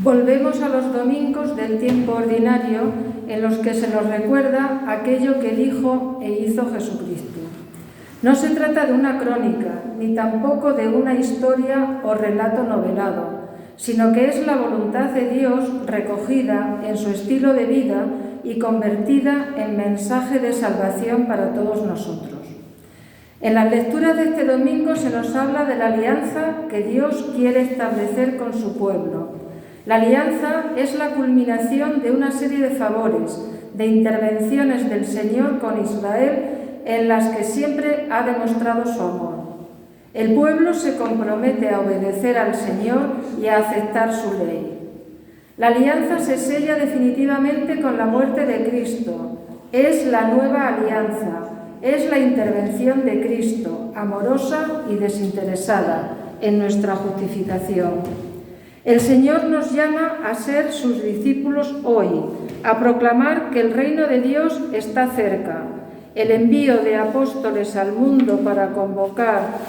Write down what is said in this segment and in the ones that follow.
Volvemos a los domingos del tiempo ordinario en los que se nos recuerda aquello que dijo e hizo Jesucristo. No se trata de una crónica, ni tampoco de una historia o relato novelado, sino que es la voluntad de Dios recogida en su estilo de vida y convertida en mensaje de salvación para todos nosotros. En las lecturas de este domingo se nos habla de la alianza que Dios quiere establecer con su pueblo. La alianza es la culminación de una serie de favores, de intervenciones del Señor con Israel en las que siempre ha demostrado su amor. El pueblo se compromete a obedecer al Señor y a aceptar su ley. La alianza se sella definitivamente con la muerte de Cristo. Es la nueva alianza, es la intervención de Cristo, amorosa y desinteresada, en nuestra justificación. El Señor nos llama a ser sus discípulos hoy, a proclamar que el reino de Dios está cerca. El envío de apóstoles al mundo para convocar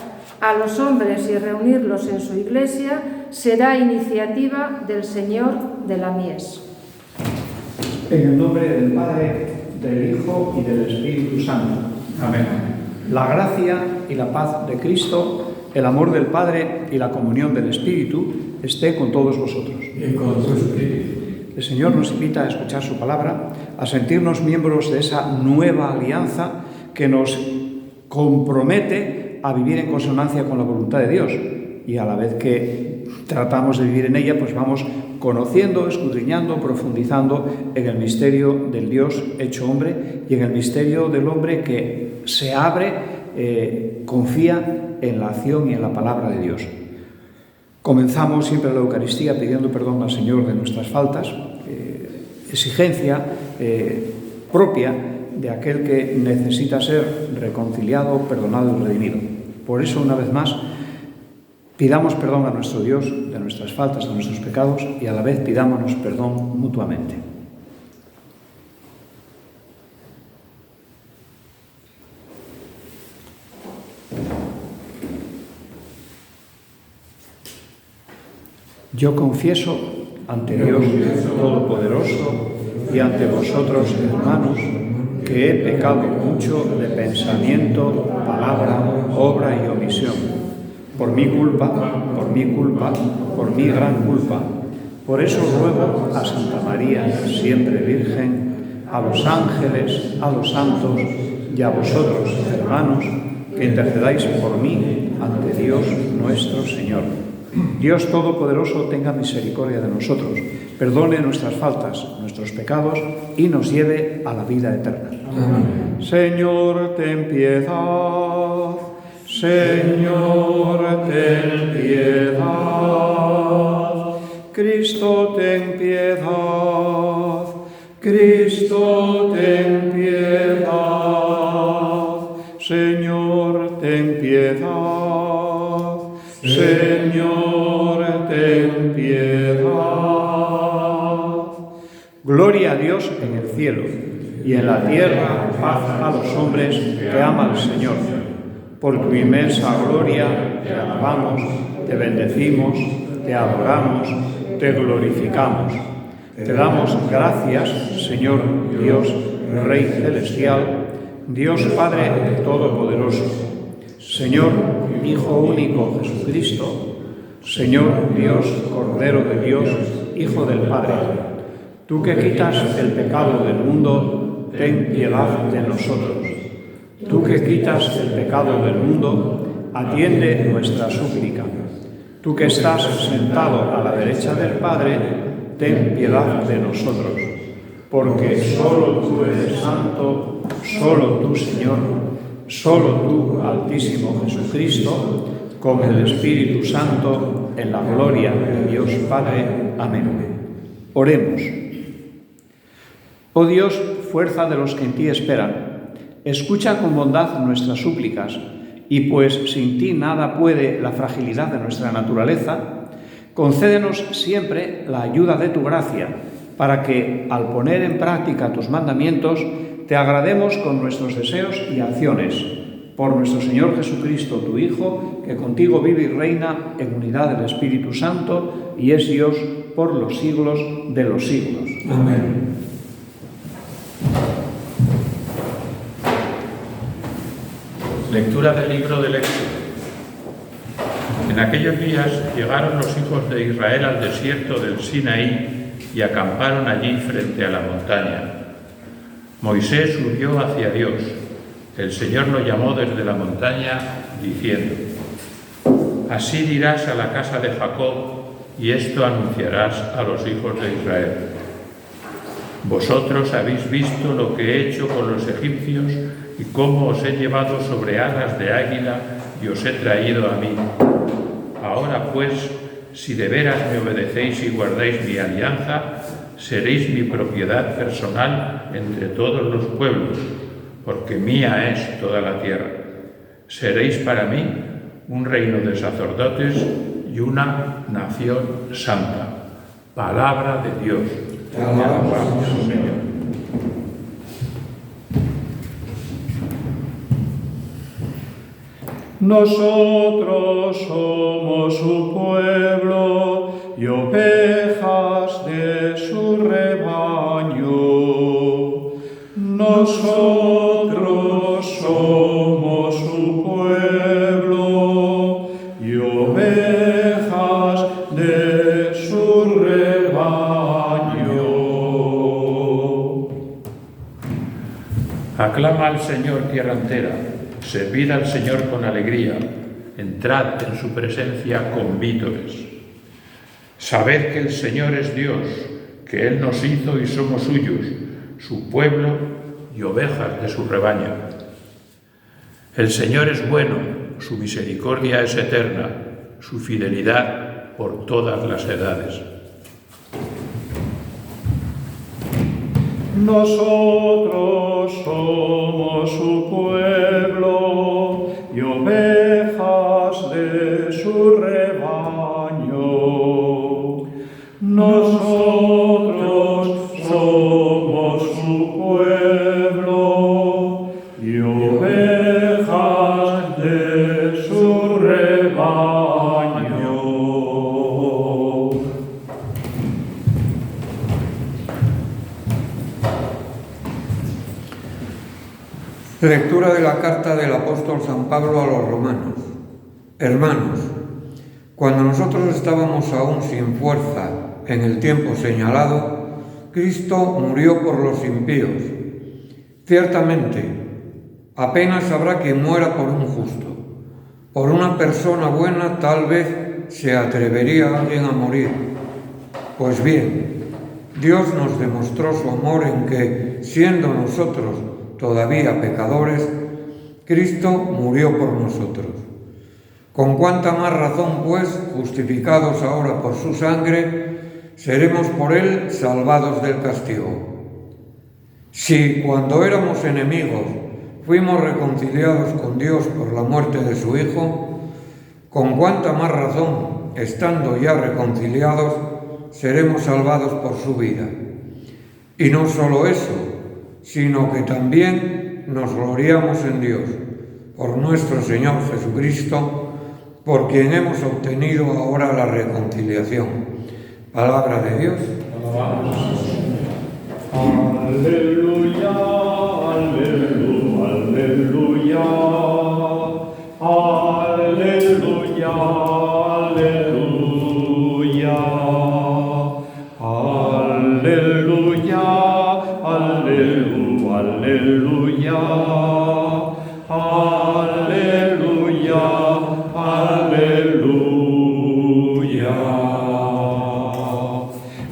a los hombres y reunirlos en su iglesia será iniciativa del Señor de la mies. En el nombre del Padre, del Hijo y del Espíritu Santo. Amén. La gracia y la paz de Cristo, el amor del Padre y la comunión del Espíritu esté con todos vosotros. Y con tu espíritu. El Señor nos invita a escuchar su palabra, a sentirnos miembros de esa nueva alianza que nos compromete a vivir en consonancia con la voluntad de Dios. Y a la vez que tratamos de vivir en ella, pues vamos conociendo, escudriñando, profundizando en el misterio del Dios hecho hombre y en el misterio del hombre que se abre, confía en la acción y en la palabra de Dios. Comenzamos siempre la Eucaristía pidiendo perdón al Señor de nuestras faltas, exigencia propia de aquel que necesita ser reconciliado, perdonado y redimido. Por eso, una vez más, pidamos perdón a nuestro Dios de nuestras faltas, de nuestros pecados y a la vez pidámonos perdón mutuamente. Yo confieso ante Dios Todopoderoso y ante vosotros, hermanos, que he pecado mucho de pensamiento, palabra, obra y omisión, por mi culpa, por mi gran culpa. Por eso ruego a Santa María, siempre Virgen, a los ángeles, a los santos y a vosotros, hermanos, que intercedáis por mí ante Dios nuestro Señor. Dios Todopoderoso tenga misericordia de nosotros, perdone nuestras faltas, nuestros pecados y nos lleve a la vida eterna. Amén. Señor, ten piedad. Señor, ten piedad. Cristo, ten piedad. Cristo, ten piedad. Señor, ten piedad. Señor, ten piedad. Gloria a Dios en el cielo y en la tierra paz a los hombres que aman al Señor. Por tu inmensa gloria te alabamos, te bendecimos, te adoramos, te glorificamos. Te damos gracias, Señor Dios, Rey celestial, Dios Padre Todopoderoso, Señor Hijo único Jesucristo, Señor Dios, Cordero de Dios, Hijo del Padre. Tú que quitas el pecado del mundo, ten piedad de nosotros. Tú que quitas el pecado del mundo, atiende nuestra súplica. Tú que estás sentado a la derecha del Padre, ten piedad de nosotros. Porque solo tú eres santo, solo tú, Señor, solo tú, Altísimo Jesucristo, con el Espíritu Santo, en la gloria de Dios Padre. Amén. Oremos. Oh Dios, fuerza de los que en ti esperan, escucha con bondad nuestras súplicas, y pues sin ti nada puede la fragilidad de nuestra naturaleza, concédenos siempre la ayuda de tu gracia, para que, al poner en práctica tus mandamientos, te agrademos con nuestros deseos y acciones. por nuestro Señor Jesucristo, tu Hijo, que contigo vive y reina en unidad del Espíritu Santo y es Dios por los siglos de los siglos. Amén. Lectura del libro del Éxodo. En aquellos días llegaron los hijos de Israel al desierto del Sinaí y acamparon allí frente a la montaña. Moisés subió hacia Dios. El Señor lo llamó desde la montaña, diciendo: Así dirás a la casa de Jacob, y esto anunciarás a los hijos de Israel. Vosotros habéis visto lo que he hecho con los egipcios y cómo os he llevado sobre alas de águila y os he traído a mí. Ahora pues, si de veras me obedecéis y guardáis mi alianza, seréis mi propiedad personal entre todos los pueblos, porque mía es toda la tierra. Seréis para mí un reino de sacerdotes y una nación santa. Palabra de Dios. Te alabamos, Señor. Nosotros somos su pueblo y ovejas de su rebaño. Nosotros somos su pueblo y ovejas de su rebaño. Aclama al Señor tierra entera. Servid al Señor con alegría, entrad en su presencia con vítores. Sabed que el Señor es Dios, que Él nos hizo y somos suyos, su pueblo y ovejas de su rebaño. El Señor es bueno, su misericordia es eterna, su fidelidad por todas las edades. Nosotros somos su pueblo y ovejas de su rebaño. Nosotros somos su pueblo y ovejas de su rebaño. Lectura de la carta del apóstol San Pablo a los romanos. Hermanos, cuando nosotros estábamos aún sin fuerza en el tiempo señalado, Cristo murió por los impíos. Ciertamente, apenas habrá quien muera por un justo. Por una persona buena tal vez se atrevería alguien a morir. Pues bien, Dios nos demostró su amor en que, siendo nosotros todavía pecadores, Cristo murió por nosotros. Con cuánta más razón, pues, justificados ahora por su sangre, seremos por él salvados del castigo. Si cuando éramos enemigos fuimos reconciliados con Dios por la muerte de su Hijo, con cuánta más razón, estando ya reconciliados, seremos salvados por su vida. Y no solo eso, sino que también nos gloriamos en Dios, por nuestro Señor Jesucristo, por quien hemos obtenido ahora la reconciliación. Palabra de Dios. Aleluya, aleluya, aleluya, aleluya, aleluya, aleluya. Aleluya, aleluya, aleluya.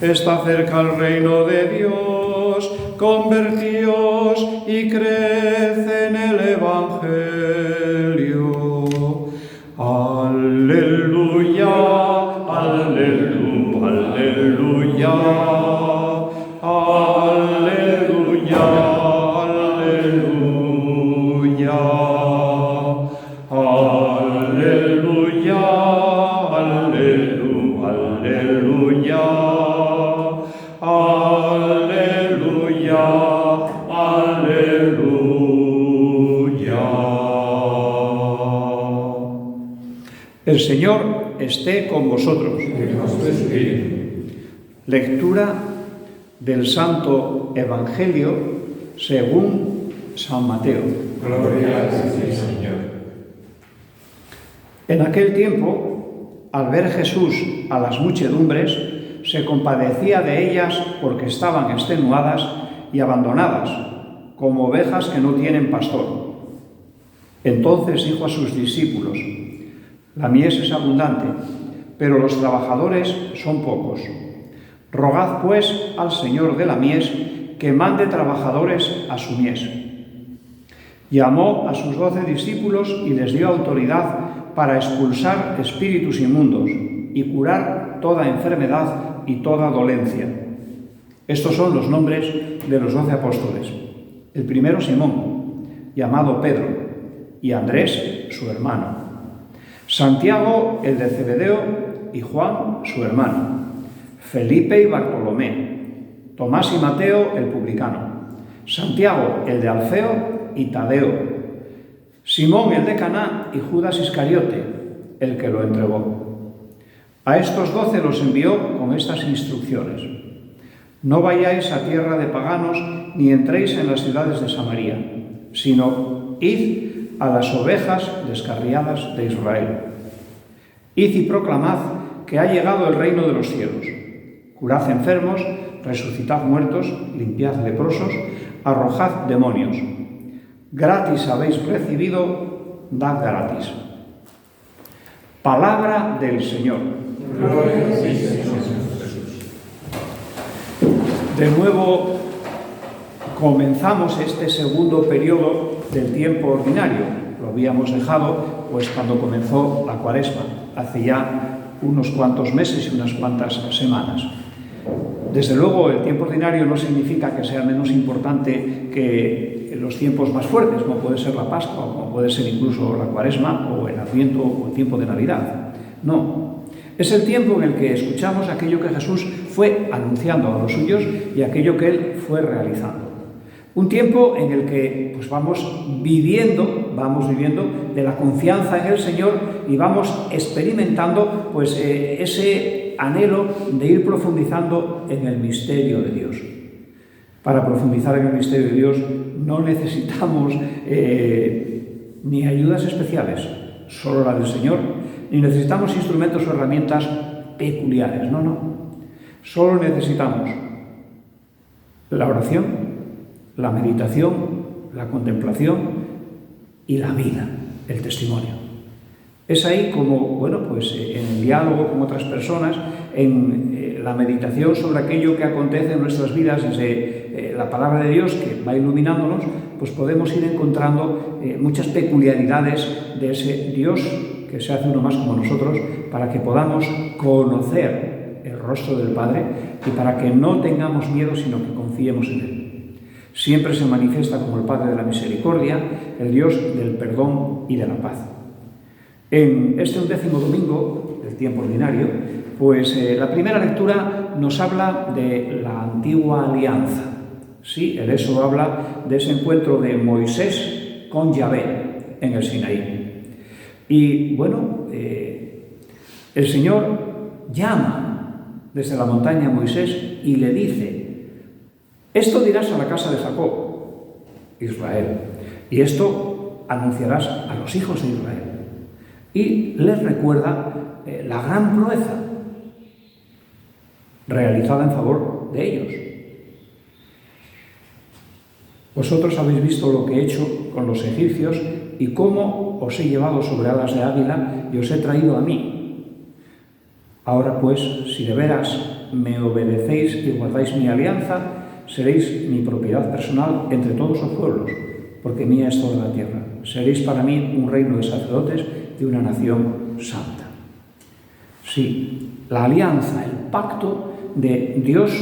Está cerca el reino de Dios, convertíos y creced en el Evangelio. Aleluya, aleluya, aleluya. Aleluya, aleluya, aleluya, aleluya, aleluya, aleluya. El Señor esté con vosotros. Lectura del Santo Evangelio según San Mateo. Gloria a ti, Señor. En aquel tiempo, al ver Jesús a las muchedumbres, se compadecía de ellas porque estaban extenuadas y abandonadas, como ovejas que no tienen pastor. Entonces dijo a sus discípulos: la mies es abundante, pero los trabajadores son pocos. Rogad pues al Señor de la mies que mande trabajadores a su mies. Llamó a sus 12 discípulos y les dio autoridad para expulsar espíritus inmundos y curar toda enfermedad y toda dolencia. Estos son los nombres de los 12 apóstoles. El primero, Simón, llamado Pedro, y Andrés, su hermano. Santiago, el de Zebedeo, y Juan, su hermano. Felipe y Bartolomé. Tomás y Mateo, el publicano. Santiago, el de Alfeo, y Tadeo. Simón, el de Caná, y Judas Iscariote, el que lo entregó. A estos 12 los envió con estas instrucciones: no vayáis a tierra de paganos ni entréis en las ciudades de Samaria, sino id a las ovejas descarriadas de Israel. Id y proclamad que ha llegado el reino de los cielos. Curad enfermos, resucitad muertos, limpiad leprosos, arrojad demonios. Gratis habéis recibido, dad gratis. Palabra del Señor. Gloria a ti, Señor. De nuevo comenzamos este segundo periodo del tiempo ordinario. Lo habíamos dejado pues cuando comenzó la Cuaresma, hace ya unos cuantos meses y unas cuantas semanas. Desde luego, el tiempo ordinario no significa que sea menos importante que los tiempos más fuertes, como puede ser la Pascua, o como puede ser incluso la Cuaresma, o el Adviento, o el tiempo de Navidad. No. Es el tiempo en el que escuchamos aquello que Jesús fue anunciando a los suyos y aquello que Él fue realizando. Un tiempo en el que pues, vamos viviendo de la confianza en el Señor y vamos experimentando pues, ese anhelo de ir profundizando en el misterio de Dios. Para profundizar en el misterio de Dios no necesitamos ni ayudas especiales, solo la del Señor, ni necesitamos instrumentos o herramientas peculiares, no. Solo necesitamos la oración, la meditación, la contemplación y la vida, el testimonio. Es ahí como, pues en el diálogo con otras personas, en la meditación sobre aquello que acontece en nuestras vidas desde la palabra de Dios que va iluminándonos, pues podemos ir encontrando muchas peculiaridades de ese Dios que se hace uno más como nosotros, para que podamos conocer el rostro del Padre y para que no tengamos miedo, sino que confiemos en Él. Siempre se manifiesta como el Padre de la misericordia, el Dios del perdón y de la paz. En este 11º domingo del tiempo ordinario, pues la primera lectura nos habla de la antigua alianza. Sí, el Éxodo habla de ese encuentro de Moisés con Yahvé en el Sinaí. Y el Señor llama desde la montaña a Moisés y le dice: esto dirás a la casa de Jacob, Israel, y esto anunciarás a los hijos de Israel. Y les recuerda la gran proeza realizada en favor de ellos. Vosotros habéis visto lo que he hecho con los egipcios y cómo os he llevado sobre alas de águila y os he traído a mí. Ahora pues, si de veras me obedecéis y guardáis mi alianza, seréis mi propiedad personal entre todos los pueblos, porque mía es toda la tierra. Seréis para mí un reino de sacerdotes de una nación santa. Sí, la alianza, el pacto de Dios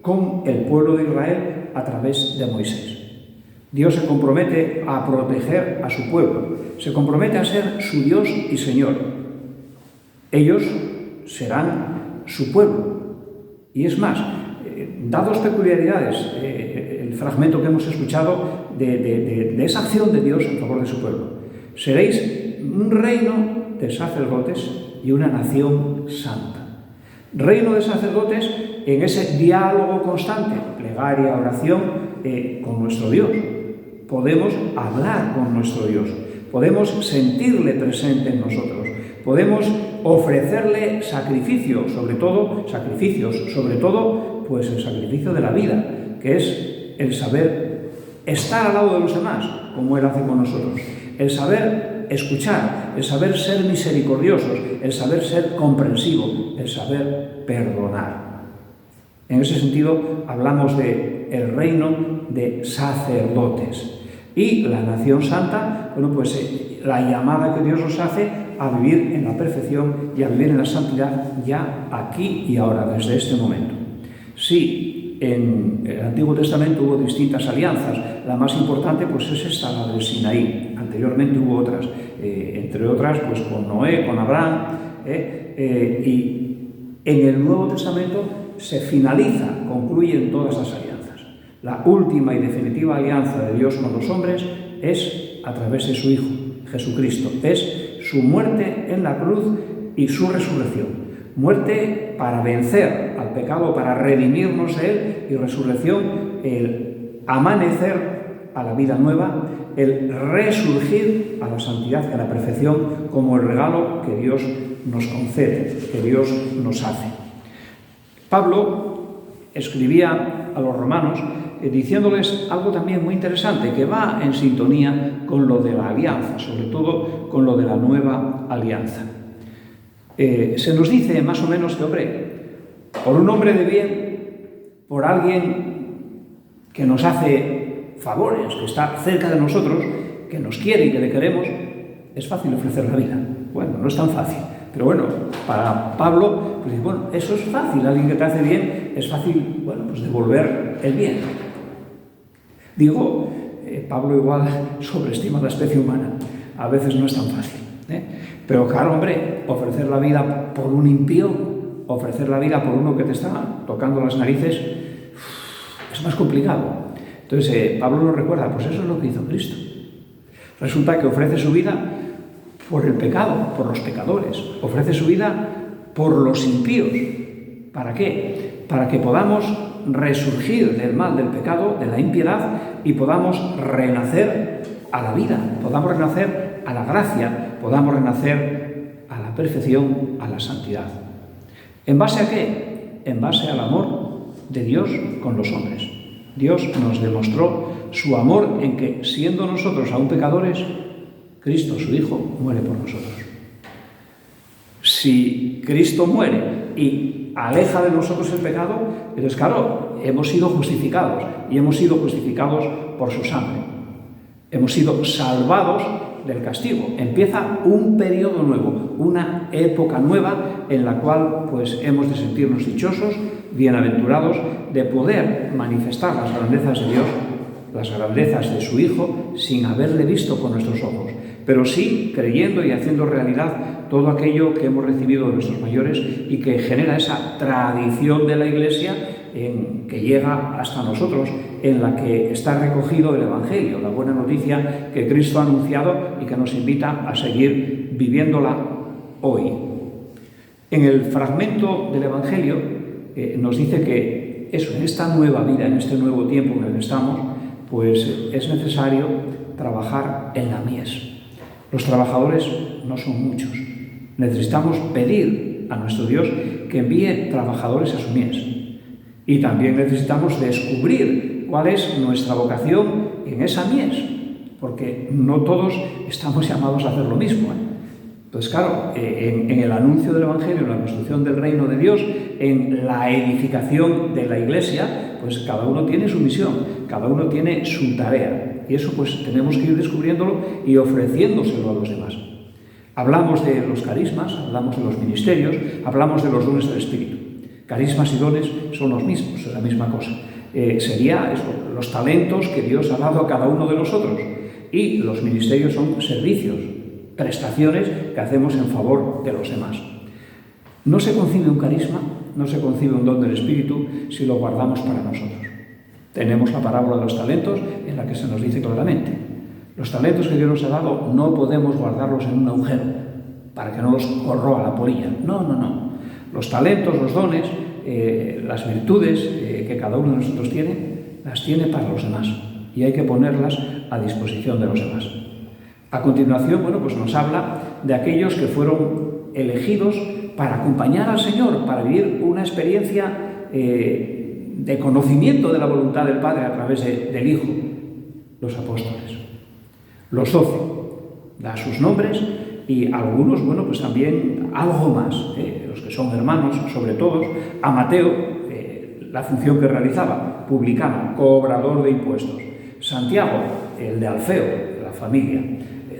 con el pueblo de Israel a través de Moisés. Dios se compromete a proteger a su pueblo, se compromete a ser su Dios y Señor. Ellos serán su pueblo. Y es más, dados peculiaridades, el fragmento que hemos escuchado de esa acción de Dios en favor de su pueblo, seréis un reino de sacerdotes y una nación santa. Reino de sacerdotes en ese diálogo constante, plegaria, oración, con nuestro Dios. Podemos hablar con nuestro Dios, podemos sentirle presente en nosotros, podemos ofrecerle sacrificios, sobre todo, pues el sacrificio de la vida, que es el saber estar al lado de los demás, como Él hace con nosotros, el saber escuchar, el saber ser misericordiosos, el saber ser comprensivo, el saber perdonar. En ese sentido, hablamos de el reino de sacerdotes. Y la nación santa, bueno, pues la llamada que Dios nos hace a vivir en la perfección y a vivir en la santidad ya aquí y ahora, desde este momento. Sí, en el Antiguo Testamento hubo distintas alianzas. La más importante, pues es esta, la del Sinaí. Anteriormente hubo otras, entre otras, pues con Noé, con Abraham, y en el Nuevo Testamento se finaliza, concluyen todas las alianzas. La última y definitiva alianza de Dios con los hombres es a través de su Hijo, Jesucristo. Es su muerte en la cruz y su resurrección. Muerte para vencer al pecado, para redimirnos de él, y resurrección, el amanecer a la vida nueva, el resurgir a la santidad y a la perfección como el regalo que Dios nos concede, que Dios nos hace. Pablo escribía a los romanos diciéndoles algo también muy interesante que va en sintonía con lo de la alianza, sobre todo con lo de la nueva alianza. Se nos dice más o menos que, hombre, por un hombre de bien, por alguien que nos hace favores, que está cerca de nosotros, que nos quiere y que le queremos, es fácil ofrecer la vida. Bueno, no es tan fácil. Pero bueno, para Pablo, pues bueno, eso es fácil. Alguien que te hace bien, es fácil, bueno, pues devolver el bien. Digo, Pablo igual sobreestima la especie humana. A veces no es tan fácil. Pero claro, hombre, ofrecer la vida por un impío, ofrecer la vida por uno que te está tocando las narices, es más complicado. Entonces, Pablo nos recuerda, pues eso es lo que hizo Cristo. Resulta que ofrece su vida por el pecado, por los pecadores. Ofrece su vida por los impíos. ¿Para qué? Para que podamos resurgir del mal, del pecado, de la impiedad, y podamos renacer a la vida, podamos renacer a la gracia, podamos renacer a la perfección, a la santidad. ¿En base a qué? En base al amor de Dios con los hombres. Dios nos demostró su amor en que, siendo nosotros aún pecadores, Cristo, su Hijo, muere por nosotros. Si Cristo muere y aleja de nosotros el pecado, entonces claro, hemos sido justificados, y hemos sido justificados por su sangre. Hemos sido salvados del castigo. Empieza un periodo nuevo, una época nueva en la cual pues hemos de sentirnos dichosos, bienaventurados, de poder manifestar las grandezas de Dios, las grandezas de su Hijo, sin haberle visto con nuestros ojos, pero sí creyendo y haciendo realidad todo aquello que hemos recibido de nuestros mayores y que genera esa tradición de la Iglesia que llega hasta nosotros, en la que está recogido el Evangelio, la buena noticia que Cristo ha anunciado y que nos invita a seguir viviéndola hoy. En el fragmento del Evangelio nos dice que eso, en esta nueva vida, en este nuevo tiempo en el que estamos, pues es necesario trabajar en la mies. Los trabajadores no son muchos. Necesitamos pedir a nuestro Dios que envíe trabajadores a su mies. Y también necesitamos descubrir cuál es nuestra vocación en esa mies, porque no todos estamos llamados a hacer lo mismo. Entonces, claro, en el anuncio del Evangelio, en la construcción del reino de Dios, en la edificación de la Iglesia, pues cada uno tiene su misión, cada uno tiene su tarea. Y eso pues tenemos que ir descubriéndolo y ofreciéndoselo a los demás. Hablamos de los carismas, hablamos de los ministerios, hablamos de los dones del Espíritu. Carismas y dones son los mismos, es la misma cosa. Sería eso, los talentos que Dios ha dado a cada uno de nosotros. Y los ministerios son servicios, prestaciones que hacemos en favor de los demás. No se concibe un carisma, no se concibe un don del Espíritu si lo guardamos para nosotros. Tenemos la parábola de los talentos en la que se nos dice claramente: los talentos que Dios nos ha dado no podemos guardarlos en un agujero, para que no los corroa la polilla. No, no, no. Los talentos, los dones, las virtudes que cada uno de nosotros tiene, las tiene para los demás y hay que ponerlas a disposición de los demás. A continuación, bueno, pues nos habla de aquellos que fueron elegidos para acompañar al Señor, para vivir una experiencia de conocimiento de la voluntad del Padre a través del Hijo, los apóstoles. Los 12, da sus nombres y algunos, bueno, pues también algo más, los que son hermanos, sobre todo, a Mateo, la función que realizaba, publicano, cobrador de impuestos, Santiago, el de Alfeo, de la familia,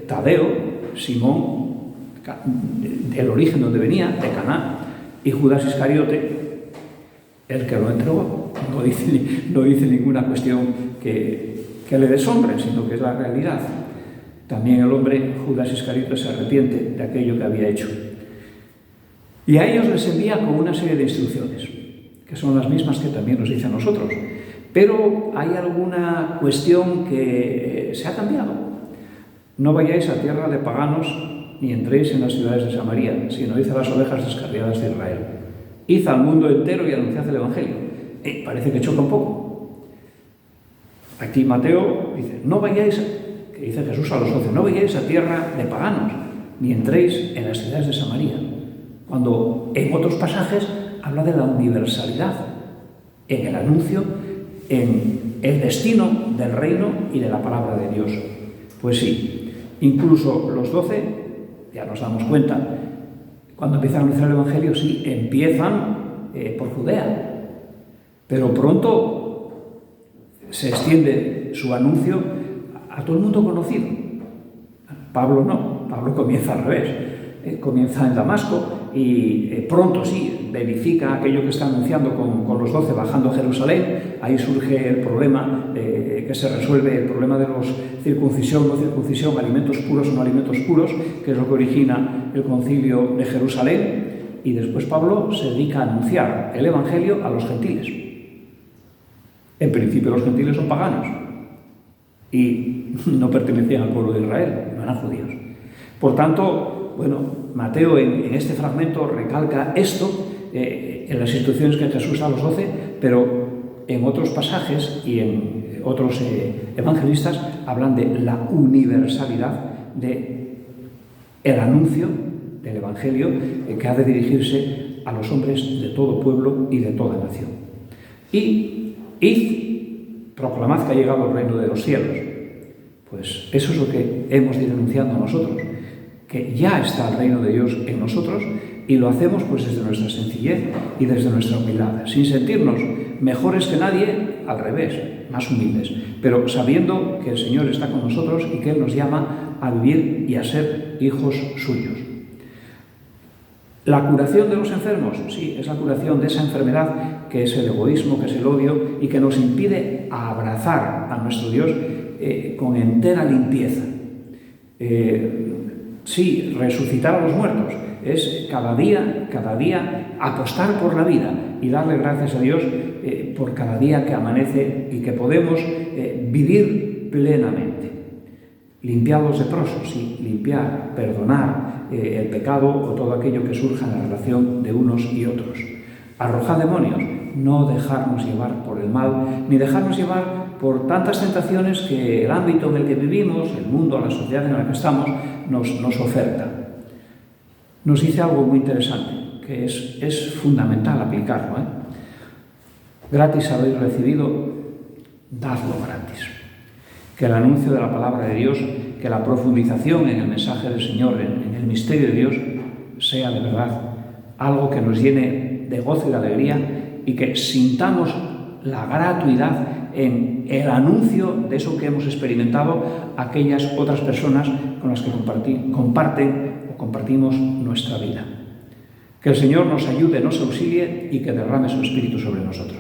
Tadeo, Simón, del origen donde venía, de Caná, y Judas Iscariote, el que lo entregó. No dice ninguna cuestión que le deshonre, sino que es la realidad. También el hombre, Judas Iscariote, se arrepiente de aquello que había hecho. Y a ellos les envía con una serie de instrucciones, que son las mismas que también nos dice a nosotros. Pero hay alguna cuestión que se ha cambiado. No vayáis a tierra de paganos ni entréis en las ciudades de Samaria, sino id a las ovejas descarriadas de Israel. Id al mundo entero y anunciad el Evangelio. Parece que choca un poco. Aquí Mateo dice, no vayáis, que dice Jesús a los 11, no vayáis a tierra de paganos, ni entréis en las ciudades de Samaria. Cuando en otros pasajes habla de la universalidad, en el anuncio, en el destino del reino y de la palabra de Dios. Pues sí, incluso los 12, ya nos damos cuenta, cuando empiezan a anunciar el Evangelio, sí, empiezan por Judea, pero pronto se extiende su anuncio a todo el mundo conocido. Pablo no, Pablo comienza al revés, comienza en Damasco y pronto sí, verifica aquello que está anunciando con los 12 bajando a Jerusalén. Ahí surge el problema que se resuelve, el problema de los circuncisión, no circuncisión, alimentos puros o no alimentos puros, que es lo que origina el concilio de Jerusalén. Y después Pablo se dedica a anunciar el Evangelio a los gentiles. En principio los gentiles son paganos y no pertenecían al pueblo de Israel, no eran judíos. Por tanto, bueno, Mateo en este fragmento recalca esto en las instrucciones que Jesús da a los 12, pero en otros pasajes y en otros evangelistas hablan de la universalidad del anuncio del Evangelio que ha de dirigirse a los hombres de todo pueblo y de toda nación. Y id, proclamad que ha llegado el reino de los cielos. Pues eso es lo que hemos de ir anunciando nosotros, que ya está el reino de Dios en nosotros y lo hacemos pues desde nuestra sencillez y desde nuestra humildad, sin sentirnos mejores que nadie, al revés, más humildes, pero sabiendo que el Señor está con nosotros y que Él nos llama a vivir y a ser hijos suyos. ¿La curación de los enfermos? Sí, es la curación de esa enfermedad que es el egoísmo, que es el odio y que nos impide abrazar a nuestro Dios con entera limpieza. Sí, resucitar a los muertos es cada día apostar por la vida y darle gracias a Dios por cada día que amanece y que podemos vivir plenamente. Limpiar los leprosos, sí, limpiar, perdonar el pecado o todo aquello que surja en la relación de unos y otros. Arrojar demonios, no dejarnos llevar por el mal, ni dejarnos llevar por tantas tentaciones que el ámbito en el que vivimos, el mundo, la sociedad en la que estamos, nos oferta. Nos dice algo muy interesante, que es fundamental aplicarlo. Gratis habéis recibido, dadlo gratis. Que el anuncio de la palabra de Dios, que la profundización en el mensaje del Señor, en el misterio de Dios, sea de verdad algo que nos llene de gozo y de alegría y que sintamos la gratuidad en el anuncio de eso que hemos experimentado a aquellas otras personas con las que compartimos nuestra vida. Que el Señor nos ayude, nos auxilie y que derrame su Espíritu sobre nosotros.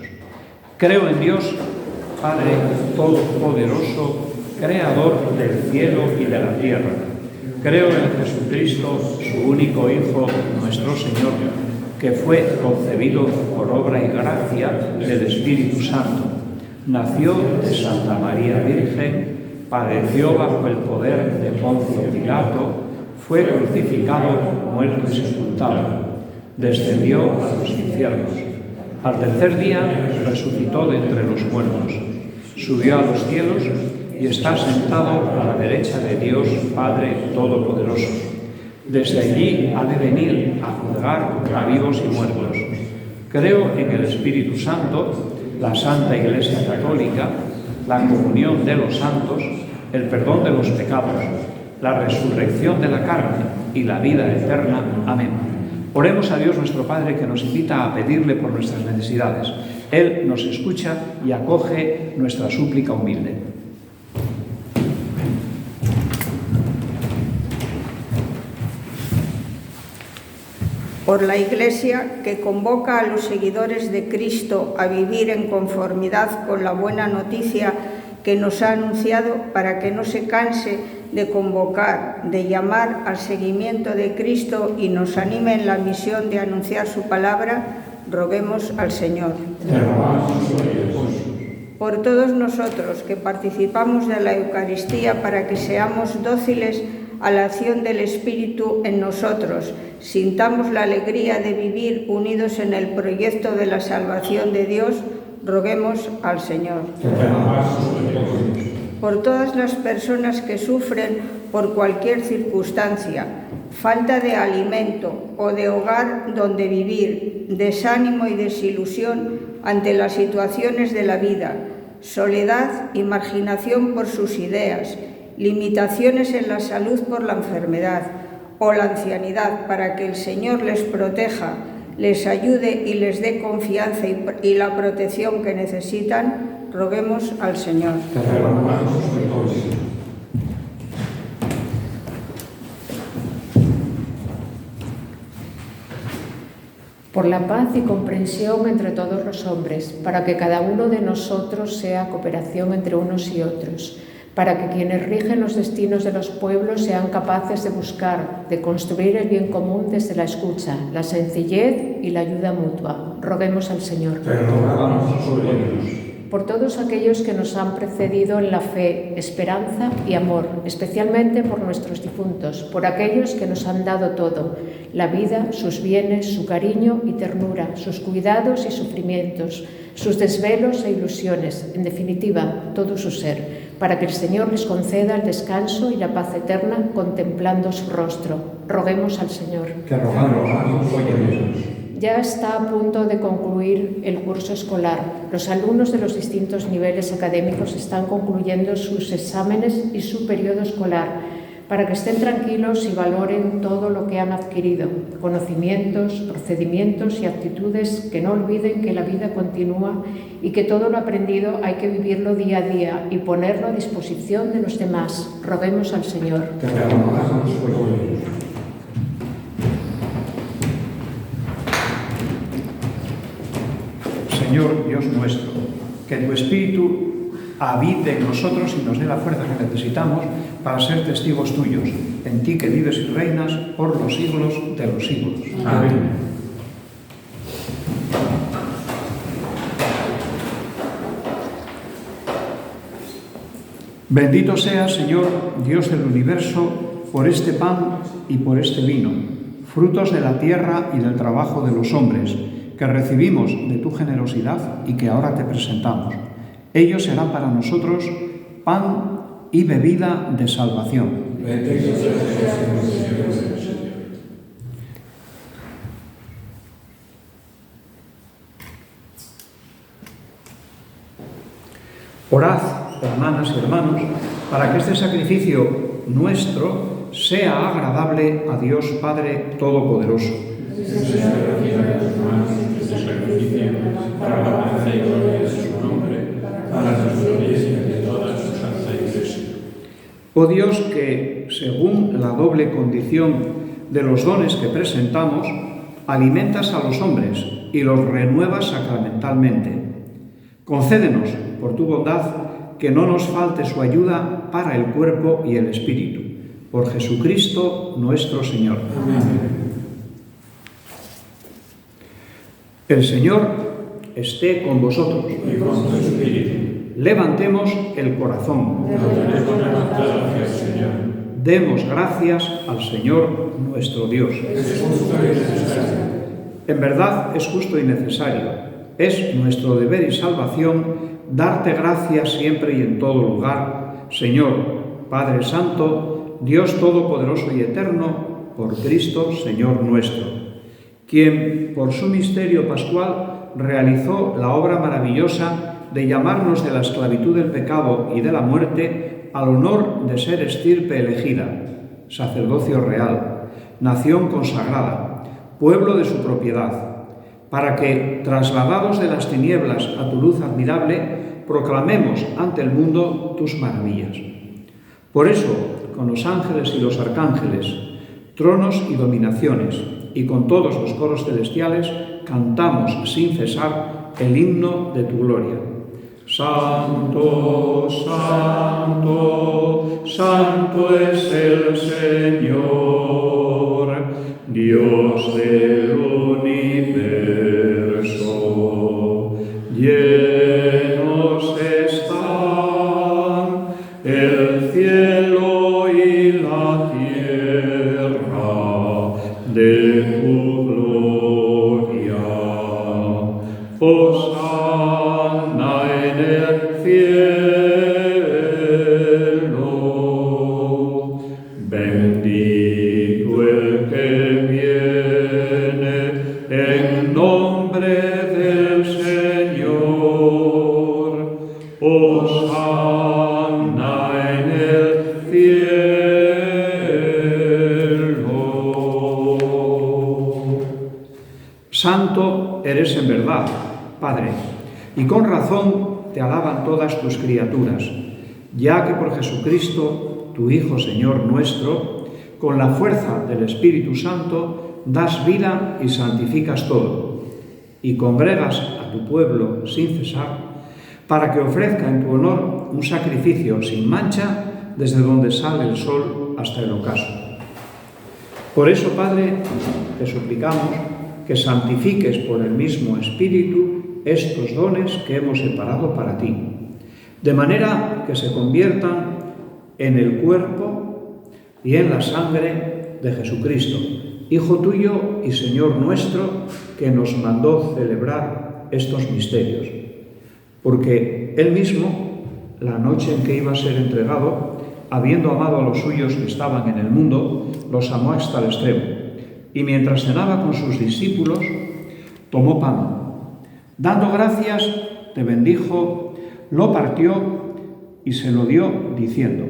Creo en Dios, Padre Todopoderoso, Creador del cielo y de la tierra. Creo en Jesucristo, su único Hijo, nuestro Señor, que fue concebido por obra y gracia del Espíritu Santo. Nació de Santa María Virgen, padeció bajo el poder de Poncio Pilato, fue crucificado, muerto y sepultado. Descendió a los infiernos. Al tercer día resucitó de entre los muertos. Subió a los cielos y está sentado a la derecha de Dios Padre Todopoderoso. Desde allí ha de venir a juzgar a vivos y muertos. Creo en el Espíritu Santo, la Santa Iglesia Católica, la comunión de los santos, el perdón de los pecados, la resurrección de la carne y la vida eterna. Amén. Oremos a Dios nuestro Padre, que nos invita a pedirle por nuestras necesidades. Él nos escucha y acoge nuestra súplica humilde. Por la Iglesia, que convoca a los seguidores de Cristo a vivir en conformidad con la buena noticia que nos ha anunciado, para que no se canse de convocar, de llamar al seguimiento de Cristo y nos anime en la misión de anunciar su palabra, roguemos al Señor. Por todos nosotros que participamos de la Eucaristía, para que seamos dóciles a la acción del Espíritu en nosotros, sintamos la alegría de vivir unidos en el proyecto de la salvación de Dios, roguemos al Señor. Por todas las personas que sufren por cualquier circunstancia, falta de alimento o de hogar donde vivir, desánimo y desilusión ante las situaciones de la vida, soledad y marginación por sus ideas, limitaciones en la salud por la enfermedad o la ancianidad, para que el Señor les proteja, les ayude y les dé confianza y la protección que necesitan, roguemos al Señor. Por la paz y comprensión entre todos los hombres, para que cada uno de nosotros sea cooperación entre unos y otros, para que quienes rigen los destinos de los pueblos sean capaces de buscar, de construir el bien común desde la escucha, la sencillez y la ayuda mutua. Roguemos al Señor. Por todos aquellos que nos han precedido en la fe, esperanza y amor, especialmente por nuestros difuntos, por aquellos que nos han dado todo, la vida, sus bienes, su cariño y ternura, sus cuidados y sufrimientos, sus desvelos e ilusiones, en definitiva, todo su ser, para que el Señor les conceda el descanso y la paz eterna contemplando su rostro. Roguemos al Señor. Ya está a punto de concluir el curso escolar. Los alumnos de los distintos niveles académicos están concluyendo sus exámenes y su periodo escolar, para que estén tranquilos y valoren todo lo que han adquirido, conocimientos, procedimientos y actitudes, que no olviden que la vida continúa y que todo lo aprendido hay que vivirlo día a día y ponerlo a disposición de los demás. Roguemos al Señor. Señor Dios nuestro, que tu Espíritu habite en nosotros y nos dé la fuerza que necesitamos para ser testigos tuyos, en ti que vives y reinas por los siglos de los siglos. Amén. Bendito seas, Señor, Dios del universo, por este pan y por este vino, frutos de la tierra y del trabajo de los hombres, que recibimos de tu generosidad y que ahora te presentamos. Ellos serán para nosotros pan y bebida de salvación. Orad, hermanas y hermanos, para que este sacrificio nuestro sea agradable a Dios Padre Todopoderoso. Oh Dios, que según la doble condición de los dones que presentamos, alimentas a los hombres y los renuevas sacramentalmente. Concédenos, por tu bondad, que no nos falte su ayuda para el cuerpo y el espíritu. Por Jesucristo nuestro Señor. Amén. El Señor esté con vosotros. Y con tu espíritu. Levantemos el corazón. demos gracias al Señor nuestro Dios. En verdad es justo y necesario, es nuestro deber y salvación darte gracias siempre y en todo lugar, Señor, Padre Santo, Dios Todopoderoso y Eterno, por Cristo, Señor nuestro, quien por su misterio pascual realizó la obra maravillosa de llamarnos de la esclavitud del pecado y de la muerte al honor de ser estirpe elegida, sacerdocio real, nación consagrada, pueblo de su propiedad, para que, trasladados de las tinieblas a tu luz admirable, proclamemos ante el mundo tus maravillas. Por eso, con los ángeles y los arcángeles, tronos y dominaciones, y con todos los coros celestiales, cantamos sin cesar el himno de tu gloria. Santo, santo, santo es el Señor, Dios del universo. Llenos están el cielo y la tierra de tu gloria. Hosanna en el cielo. Bendito el que viene en nombre del Señor. Hosanna en el cielo. Santo eres en verdad, Padre, y con razón te alaban todas tus criaturas, ya que por Jesucristo, tu Hijo Señor nuestro, con la fuerza del Espíritu Santo, das vida y santificas todo, y congregas a tu pueblo sin cesar, para que ofrezca en tu honor un sacrificio sin mancha desde donde sale el sol hasta el ocaso. Por eso, Padre, te suplicamos que santifiques por el mismo Espíritu estos dones que hemos separado para ti, de manera que se conviertan en el cuerpo y en la sangre de Jesucristo, Hijo tuyo y Señor nuestro, que nos mandó celebrar estos misterios. Porque Él mismo, la noche en que iba a ser entregado, habiendo amado a los suyos que estaban en el mundo, los amó hasta el extremo. Y mientras cenaba con sus discípulos, tomó pan. Dando gracias, te bendijo, lo partió y se lo dio, diciendo: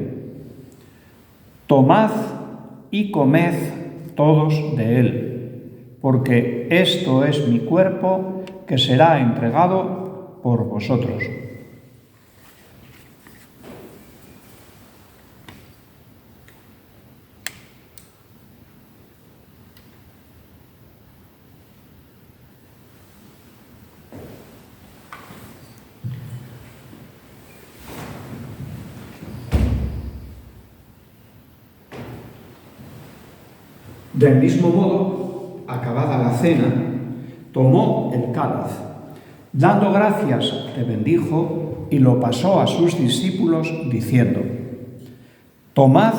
Tomad y comed todos de él, porque esto es mi cuerpo que será entregado por vosotros. Del mismo modo, acabada la cena, tomó el cáliz. Dando gracias, te bendijo y lo pasó a sus discípulos, diciendo: Tomad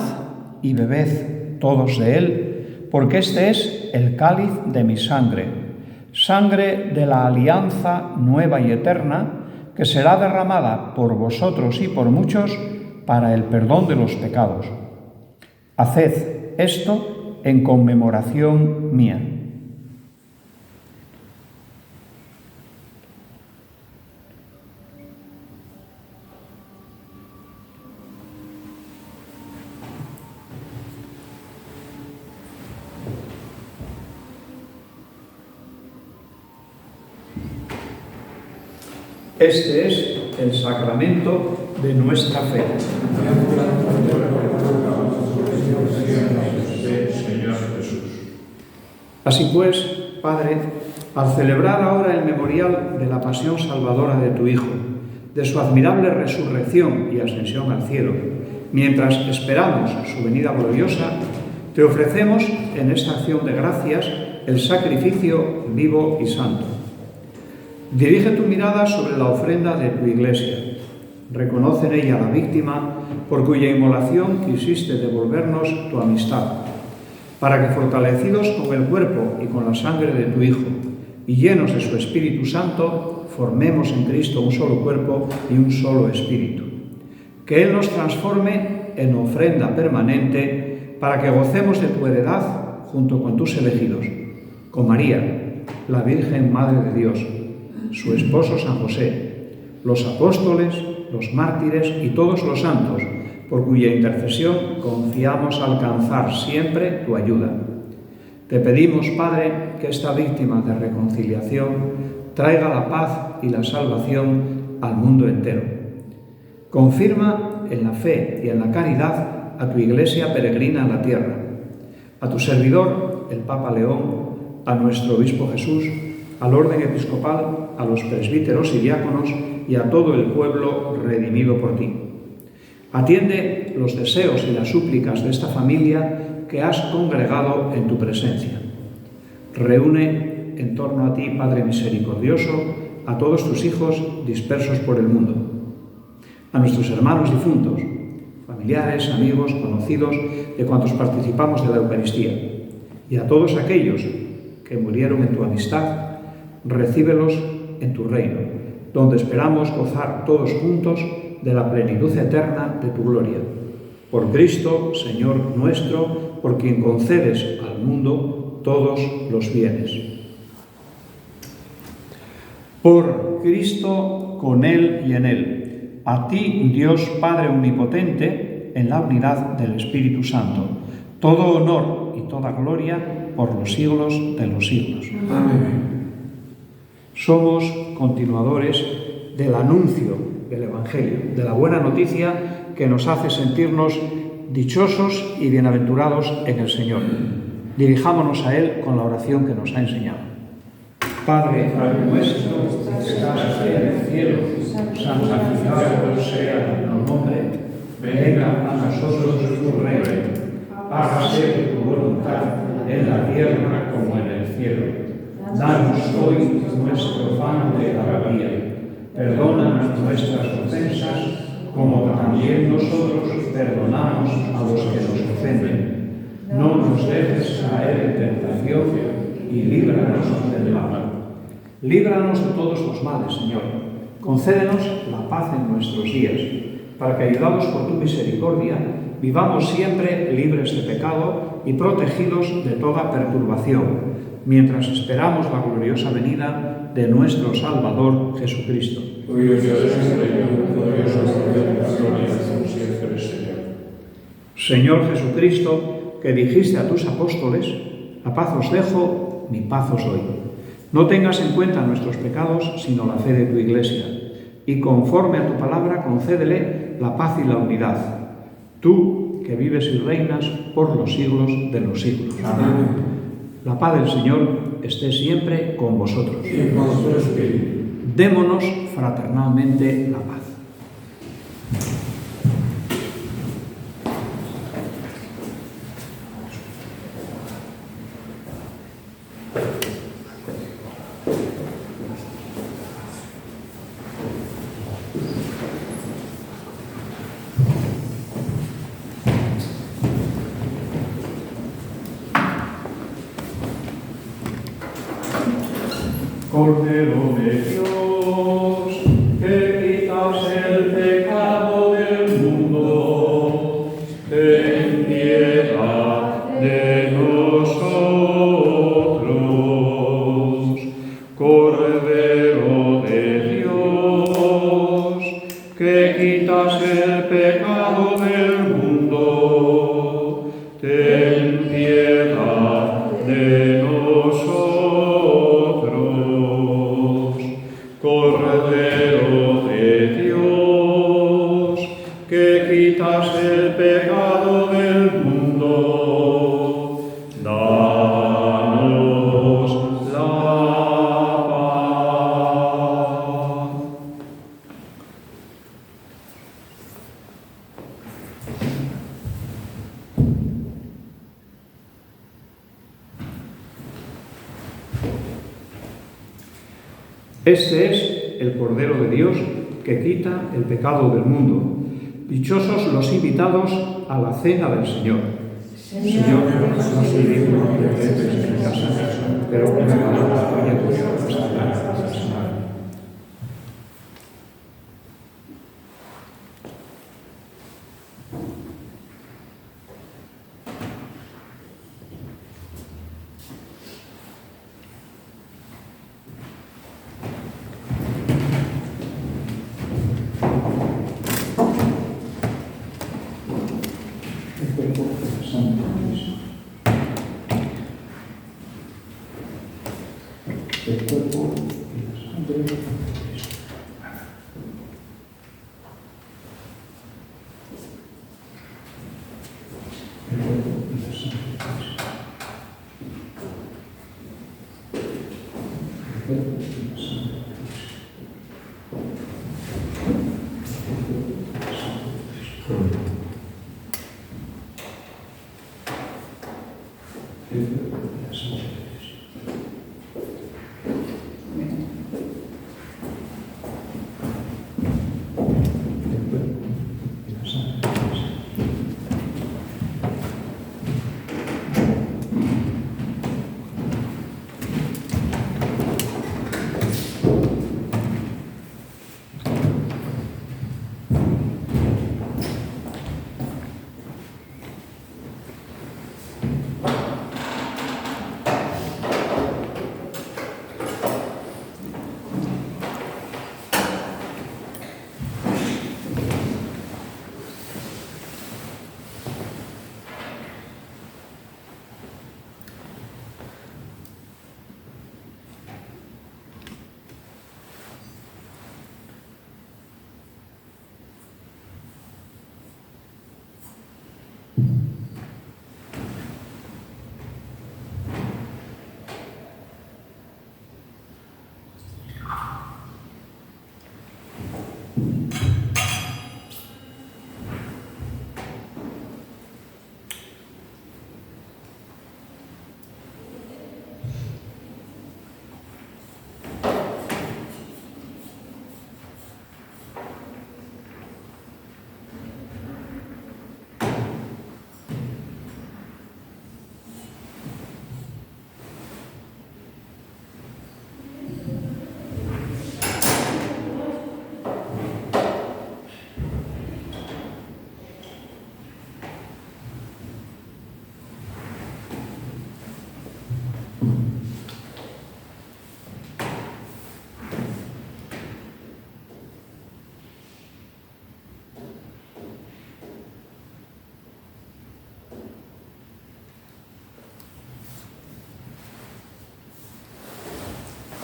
y bebed todos de él, porque este es el cáliz de mi sangre, sangre de la alianza nueva y eterna, que será derramada por vosotros y por muchos para el perdón de los pecados. Haced esto en conmemoración mía. Este es el sacramento de nuestra fe. Así pues, Padre, al celebrar ahora el memorial de la pasión salvadora de tu Hijo, de su admirable resurrección y ascensión al cielo, mientras esperamos su venida gloriosa, te ofrecemos en esta acción de gracias el sacrificio vivo y santo. Dirige tu mirada sobre la ofrenda de tu Iglesia, Reconoce en ella la víctima por cuya inmolación quisiste devolvernos tu amistad, para que fortalecidos con el cuerpo y con la sangre de tu Hijo y llenos de su Espíritu Santo, formemos en Cristo un solo cuerpo y un solo espíritu. Que Él nos transforme en ofrenda permanente para que gocemos de tu heredad junto con tus elegidos, con María, la Virgen Madre de Dios, su esposo San José, los apóstoles, los mártires y todos los santos, por cuya intercesión confiamos alcanzar siempre tu ayuda. Te pedimos, Padre, que esta víctima de reconciliación traiga la paz y la salvación al mundo entero. Confirma en la fe y en la caridad a tu Iglesia peregrina en la tierra, a tu servidor, el Papa León, a nuestro Obispo Jesús, al orden episcopal, a los presbíteros y diáconos y a todo el pueblo redimido por ti. Atiende los deseos y las súplicas de esta familia que has congregado en tu presencia. Reúne en torno a ti, Padre misericordioso, a todos tus hijos dispersos por el mundo, a nuestros hermanos difuntos, familiares, amigos, conocidos, de cuantos participamos de la Eucaristía, y a todos aquellos que murieron en tu amistad, recíbelos en tu reino, donde esperamos gozar todos juntos de la plenitud eterna de tu gloria. Por Cristo, Señor nuestro, por quien concedes al mundo todos los bienes. Por Cristo, con Él y en Él, a ti, Dios Padre Omnipotente, en la unidad del Espíritu Santo, todo honor y toda gloria por los siglos de los siglos. Amén. Somos continuadores del anuncio del Evangelio, de la buena noticia que nos hace sentirnos dichosos y bienaventurados en el Señor. Dirijámonos a Él con la oración que nos ha enseñado. Padre nuestro que estás en el cielo, santificado sea tu nombre, venga a nosotros tu reino, hágase tu voluntad en la tierra como en el cielo. Danos hoy nuestro pan de cada día. Perdona nuestras ofensas, como también nosotros perdonamos a los que nos ofenden. No nos dejes caer en tentación y líbranos del mal. Líbranos de todos los males, Señor. Concédenos la paz en nuestros días, para que, ayudados por tu misericordia, vivamos siempre libres de pecado y protegidos de toda perturbación, mientras esperamos la gloriosa venida de nuestro Salvador Jesucristo. Señor Jesucristo, que dijiste a tus apóstoles, la paz os dejo, mi paz os doy. No tengas en cuenta nuestros pecados, sino la fe de tu Iglesia, y conforme a tu palabra concédele la paz y la unidad. Tú, que vives y reinas por los siglos de los siglos. Amén. La paz del Señor esté siempre con vosotros. Y con tu espíritu. Démonos fraternalmente la paz. Cordero de Dios, que quitas el pecado del mundo, ten piedad de nosotros. Cordero de Dios, que quitas el pecado del mundo, ten piedad de nosotros. Cordero de Dios, que quitas el pecado del mundo, danos la paz. Este es el Cordero de Dios que quita el pecado del mundo. Dichosos los invitados a la cena del Señor. Señor, no soy digno de que entres en mi casa, pero una palabra tuya bastará. El cuerpo y la sangre de Cristo. El cuerpo y la sangre de Cristo. El cuerpo y la sangre de Cristo. El cuerpo y la sangre de Cristo.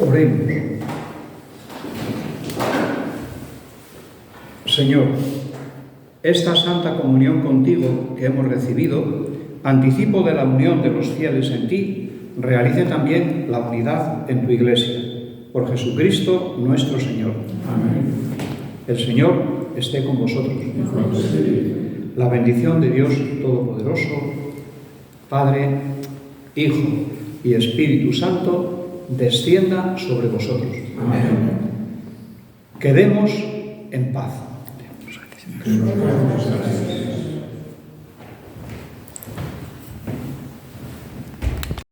Oremos. Señor, esta santa comunión contigo que hemos recibido, anticipo de la unión de los fieles en ti, realice también la unidad en tu Iglesia. Por Jesucristo nuestro Señor. Amén. El Señor esté con vosotros. La bendición de Dios Todopoderoso, Padre, Hijo y Espíritu Santo, descienda sobre vosotros. Amén. Quedemos en paz.